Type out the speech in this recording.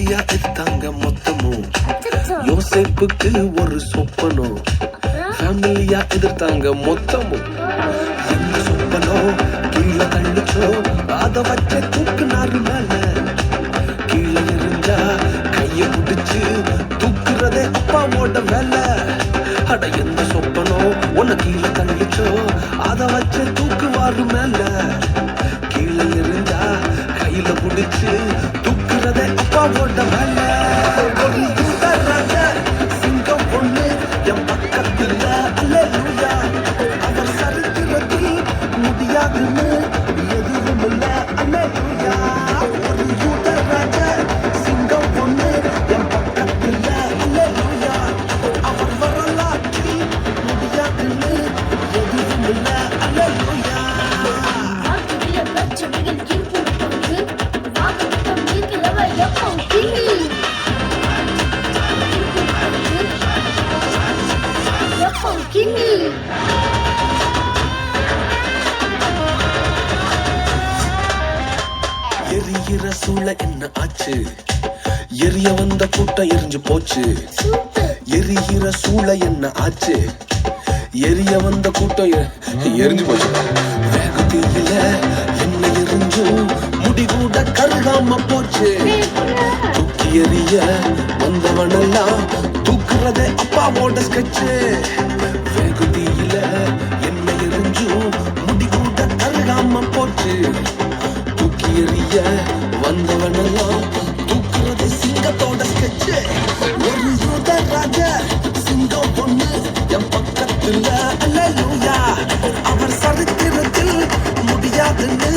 ஃபேமிலியா எடுத்தாங்க மொத்தமும். யோசேப்புக்கு ஒரு சொப்பனம். ஃபேமிலியா எதிர்த்தாங்க மொத்தமும். என்ன சொப்பனோ கீழே தள்ளிச்சோ அத வச்ச தூக்குனாரு மேல. கீழே எரிஞ்சா கைய பிடிச்சு தூக்குறதே அப்பாவோட வேலை. அட எந்த சொப்பனோ உன்னை கீழே தள்ளிச்சோ அத வச்ச தூக்குவாரு மேல. கீழே எரிஞ்சா கையில பிடிச்சு தூக்குறதே அப்பாவோட வேலை. ஒரு யூதராஜ சிங்கம் பொண்ணு என் பக்கத்துல அல்லேலூயா. அவர் சரித்திரத்தில் முடியாதுன்னு எதுவும் இல்ல அல்லேலூயா. ஒரு யூதராஜ சிங்கம் பொண்ணு என் பக்கத்துல அல்லேலூயா. அவர் வரலாற்றில் முடியாதுன்னு எதுவும் இல்ல அல்லேலூயா. எரிகிற சூழ என்ன ஆச்சு? எரிய வந்த கூட்டம் எரிஞ்சு போச்சு. எரிகிற சூழ என்ன ஆச்சு? எரிய வந்த கூட்டம் எரிஞ்சு போச்சு. வேகத்தில என்ன எரிஞ்சும் முடி கூட கருகாம போச்சு. தூக்கி எறிய வந்தவனெல்லாம் தூக்குறதே அப்பாவோட ஸ்கெட்சு. வேகத்தில என்ன எரிஞ்சும் முடி கூட கருகாம போச்சு. தூக்கி எறிய வந்தவனெல்லாம் தூக்குறதே சிங்கத்தோட ஸ்கெட்சு. ஒரு யூதராஜ சிங்கம் பொண்ணு என் பக்கத்துல அல்லேலூயா. அவர் சரித்திரத்தில் முடியாதுன்னு